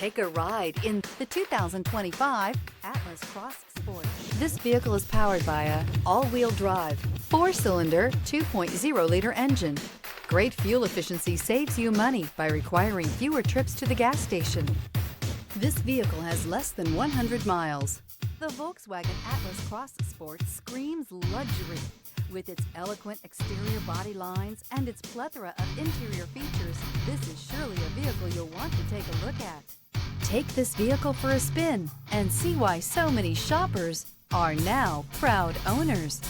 Take a ride in the 2025 Atlas Cross Sport. This vehicle is powered by a all-wheel drive, 4-cylinder, 2.0-liter engine. Great fuel efficiency saves you money by requiring fewer trips to the gas station. This vehicle has less than 100 miles. The Volkswagen Atlas Cross Sport screams luxury. With its eloquent exterior body lines and its plethora of interior features, this is surely a vehicle you'll want to take a look at. Take this vehicle for a spin and see why so many shoppers are now proud owners.